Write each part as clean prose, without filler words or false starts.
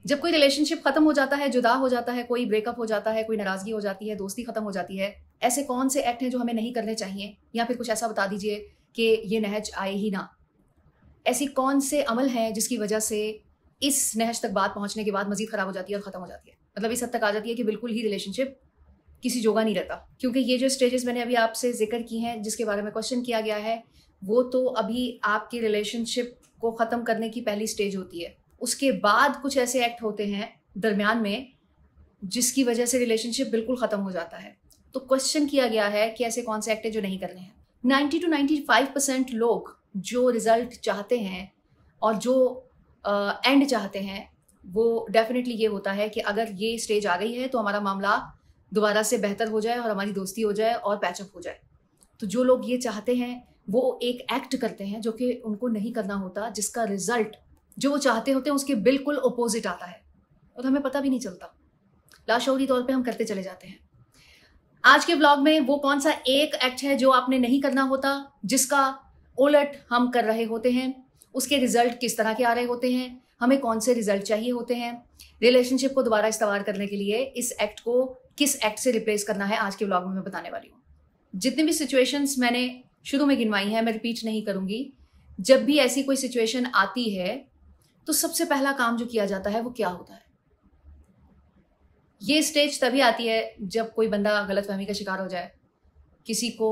जब कोई रिलेशनशिप खत्म हो जाता है, जुदा हो जाता है, कोई ब्रेकअप हो जाता है, कोई नाराजगी हो जाती है, दोस्ती खत्म हो जाती है, ऐसे कौन से एक्ट हैं जो हमें नहीं करने चाहिए? या फिर कुछ ऐसा बता दीजिए कि ये नहज आए ही ना। ऐसी कौन से अमल हैं जिसकी वजह से इस नहज तक बात पहुंचने के बाद मजीद खराब हो जाती है और खत्म हो जाती है, मतलब इस हद तक आ जाती है कि बिल्कुल ही रिलेशनशिप किसी जोगा नहीं रहता। क्योंकि ये जो स्टेजेस मैंने अभी आपसे जिक्र की हैं, जिसके बारे में क्वेश्चन किया गया है, वो तो अभी आपकी रिलेशनशिप को ख़त्म करने की पहली स्टेज होती है। उसके बाद कुछ ऐसे एक्ट होते हैं दरमियान में जिसकी वजह से रिलेशनशिप बिल्कुल ख़त्म हो जाता है। तो क्वेश्चन किया गया है कि ऐसे कौन से एक्ट है जो नहीं करने हैं। 90 to 95% लोग जो रिजल्ट चाहते हैं और जो एंड चाहते हैं, वो डेफिनेटली ये होता है कि अगर ये स्टेज आ गई है तो हमारा मामला दोबारा से बेहतर हो जाए और हमारी दोस्ती हो जाए और पैचअप हो जाए। तो जो लोग ये चाहते हैं वो एक एक्ट करते हैं जो कि उनको नहीं करना होता, जिसका रिजल्ट जो वो चाहते होते हैं उसके बिल्कुल अपोजिट आता है और हमें पता भी नहीं चलता। लाशऊरी तौर पे हम करते चले जाते हैं। आज के ब्लॉग में वो कौन सा एक एक्ट है जो आपने नहीं करना होता, जिसका उलट हम कर रहे होते हैं, उसके रिजल्ट किस तरह के आ रहे होते हैं, हमें कौन से रिजल्ट चाहिए होते हैं, रिलेशनशिप को दोबारा इस्तेमाल करने के लिए इस एक्ट को किस एक्ट से रिप्लेस करना है, आज के ब्लॉग में मैं बताने वाली हूँ। जितनी भी सिचुएशंस मैंने शुरू में गिनवाई हैं मैं रिपीट नहीं करूंगी। जब भी ऐसी कोई सिचुएशन आती है तो सबसे पहला काम जो किया जाता है वो क्या होता है? ये स्टेज तभी आती है जब कोई बंदा गलतफहमी का शिकार हो जाए, किसी को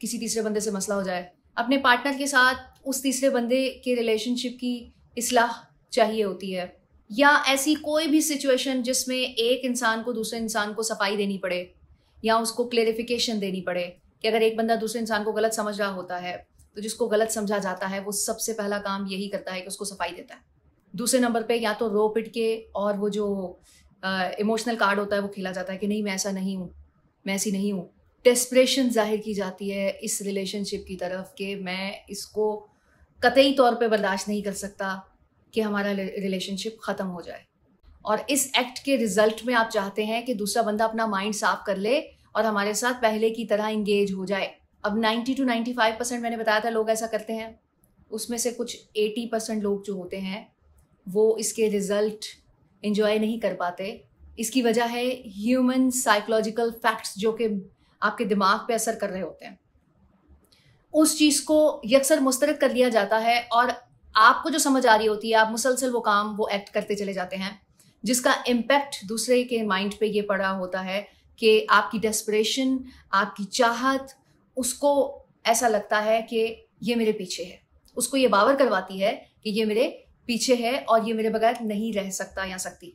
किसी तीसरे बंदे से मसला हो जाए, अपने पार्टनर के साथ उस तीसरे बंदे के रिलेशनशिप की इस्लाह चाहिए होती है, या ऐसी कोई भी सिचुएशन जिसमें एक इंसान को दूसरे इंसान को सफाई देनी पड़े या उसको क्लेरिफिकेशन देनी पड़े कि अगर एक बंदा दूसरे इंसान को गलत समझ रहा होता है तो जिसको गलत समझा जाता है वो सबसे पहला काम यही करता है कि उसको सफाई देता है। दूसरे नंबर पे या तो रो पिट के और वो जो इमोशनल कार्ड होता है वो खेला जाता है कि नहीं मैं ऐसा नहीं हूँ, मैं ऐसी नहीं हूँ। डेस्परेशन जाहिर की जाती है इस रिलेशनशिप की तरफ कि मैं इसको कतई तौर पे बर्दाश्त नहीं कर सकता कि हमारा रिलेशनशिप ख़त्म हो जाए। और इस एक्ट के रिजल्ट में आप चाहते हैं कि दूसरा बंदा अपना माइंड साफ कर ले और हमारे साथ पहले की तरह इंगेज हो जाए। अब 90 to 95% मैंने बताया था लोग ऐसा करते हैं, उसमें से कुछ 80% लोग जो होते हैं वो इसके रिजल्ट एंजॉय नहीं कर पाते। इसकी वजह है ह्यूमन साइकोलॉजिकल फैक्ट्स जो कि आपके दिमाग पे असर कर रहे होते हैं। उस चीज़ को यकसर मुस्तरद कर लिया जाता है और आपको जो समझ आ रही होती है आप मुसलसल वो काम वो एक्ट करते चले जाते हैं, जिसका इम्पैक्ट दूसरे के माइंड पे ये पड़ा होता है कि आपकी डेस्परेशन, आपकी चाहत, उसको ऐसा लगता है कि ये मेरे पीछे है, उसको ये बावर करवाती है कि ये मेरे पीछे है और ये मेरे बगैर नहीं रह सकता या सकती।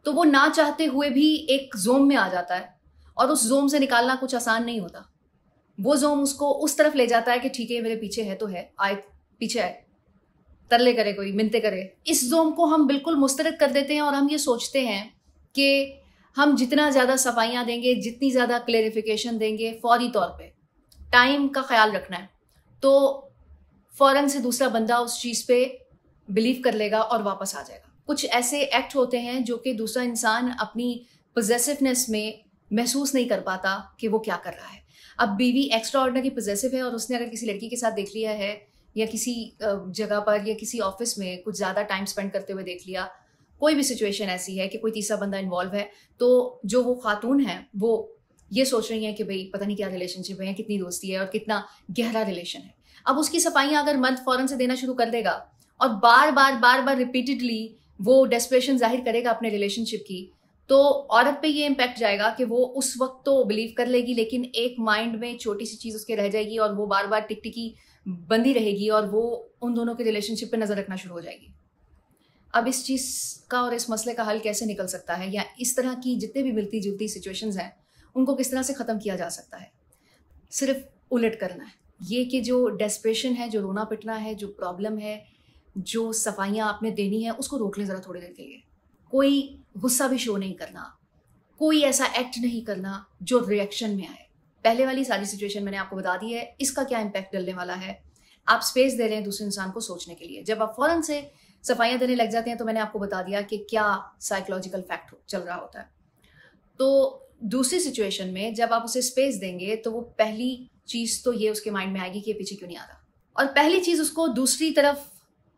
तो वो ना चाहते हुए भी एक जोम में आ जाता है और उस जोम से निकालना कुछ आसान नहीं होता। वो जोम उसको उस तरफ ले जाता है कि ठीक है मेरे पीछे है तो है, आए पीछे आए, तरले करे, कोई मिन्नतें करे। इस जोम को हम बिल्कुल मुस्तरद कर देते हैं और हम ये सोचते हैं कि हम जितना ज़्यादा सफाइयाँ देंगे, जितनी ज़्यादा क्लेरिफिकेशन देंगे, फौरी तौर पे टाइम का ख्याल रखना है तो फ़ौरन से दूसरा बंदा उस चीज़ पे बिलीव कर लेगा और वापस आ जाएगा। कुछ ऐसे एक्ट होते हैं जो कि दूसरा इंसान अपनी पोजेसिवनेस में महसूस नहीं कर पाता कि वो क्या कर रहा है। अब बीवी एक्स्ट्रा ऑर्डिनरी पोजेसिव है और उसने अगर किसी लड़की के साथ देख लिया है या किसी जगह पर या किसी ऑफिस में कुछ ज़्यादा टाइम स्पेंड करते हुए देख लिया, कोई भी सिचुएशन ऐसी है कि कोई तीसरा बंदा इन्वॉल्व है, तो जो वो खातून है वो ये सोच रही है कि भाई पता नहीं क्या रिलेशनशिप है, कितनी दोस्ती है और कितना गहरा रिलेशन है। अब उसकी सफाइयाँ अगर मर्द फौरन से देना शुरू कर देगा और बार बार रिपीटेडली वो डेस्परेशन जाहिर करेगा अपने रिलेशनशिप की, तो औरत पे ये इम्पैक्ट जाएगा कि वो उस वक्त तो बिलीव कर लेगी लेकिन एक माइंड में छोटी सी चीज़ उसके रह जाएगी और वो बार बार टिकटिकी बंदी रहेगी और वो उन दोनों के रिलेशनशिप पे नज़र रखना शुरू हो जाएगी। अब इस चीज़ का और इस मसले का हल कैसे निकल सकता है, या इस तरह की जितने भी मिलती जुलती सिचुएशंस हैं उनको किस तरह से ख़त्म किया जा सकता है? सिर्फ उलट करना है। ये कि जो डेस्परेशन है, जो रोना पिटना है, जो प्रॉब्लम है, जो सफाइयाँ आपने देनी है, उसको रोक लें ज़रा थोड़ी देर के लिए। कोई गुस्सा भी शो नहीं करना, कोई ऐसा एक्ट नहीं करना जो रिएक्शन में आए। पहले वाली सारी सिचुएशन मैंने आपको बता दी है, इसका क्या इम्पैक्ट डलने वाला है। आप स्पेस दे रहे हैं दूसरे इंसान को सोचने के लिए। जब आप फ़ौरन से सफाइयाँ देने लग जाते हैं तो मैंने आपको बता दिया कि क्या साइकोलॉजिकल फैक्ट चल रहा होता है। तो दूसरी सिचुएशन में जब आप उसे स्पेस देंगे तो वो पहली चीज़ तो ये उसके माइंड में आएगी कि ये पीछे क्यों नहीं आ रहा, और पहली चीज़ उसको दूसरी तरफ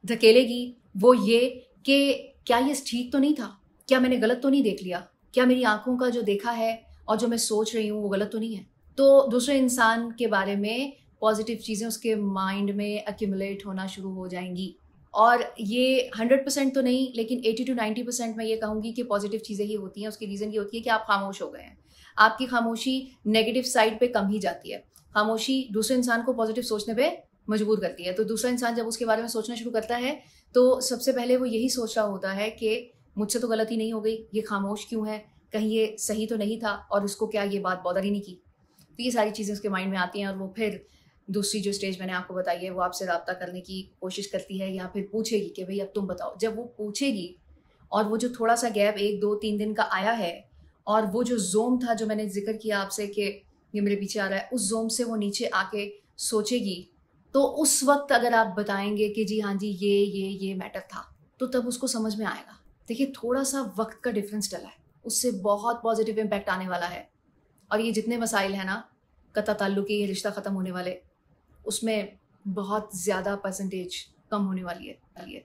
धकेलेगी वो ये कि क्या ये ठीक तो नहीं था, क्या मैंने गलत तो नहीं देख लिया, क्या मेरी आंखों का जो देखा है और जो मैं सोच रही हूँ वो गलत तो नहीं है। तो दूसरे इंसान के बारे में पॉजिटिव चीज़ें उसके माइंड में अक्यूमुलेट होना शुरू हो जाएंगी। और ये 100% तो नहीं, लेकिन 80 to 90% मैं ये कहूँगी कि पॉजिटिव चीज़ें ही होती हैं। उसकी रीज़न ये होती है कि आप खामोश हो गए हैं। आपकी खामोशी नेगेटिव साइड पे कम ही जाती है। खामोशी दूसरे इंसान को पॉजिटिव सोचने पे मजबूर करती है। तो दूसरा इंसान जब उसके बारे में सोचना शुरू करता है तो सबसे पहले वो यही सोच रहा होता है कि मुझसे तो गलती नहीं हो गई, ये खामोश क्यों है, कहीं ये सही तो नहीं था और उसको क्या ये बात बॉदर ही नहीं की। तो ये सारी चीज़ें उसके माइंड में आती हैं और वो फिर दूसरी जो स्टेज मैंने आपको बताई है वो आपसे रब्ता करने की कोशिश करती है या फिर पूछेगी कि भाई अब तुम बताओ। जब वो पूछेगी और वो जो थोड़ा सा गैप 1 2 3 दिन का आया है और वो जो जोम था जो मैंने जिक्र किया आपसे कि ये मेरे पीछे आ रहा है, उस जोम से वो नीचे आके सोचेगी, तो उस वक्त अगर आप बताएंगे कि जी हाँ जी ये मैटर था, तो तब उसको समझ में आएगा। देखिए थोड़ा सा वक्त का डिफरेंस डला है, उससे बहुत पॉजिटिव इम्पैक्ट आने वाला है। और ये जितने मसाइल हैं ना, कता ताल्लुकी, ये रिश्ता ख़त्म होने वाले, उसमें बहुत ज़्यादा परसेंटेज कम होने वाली है।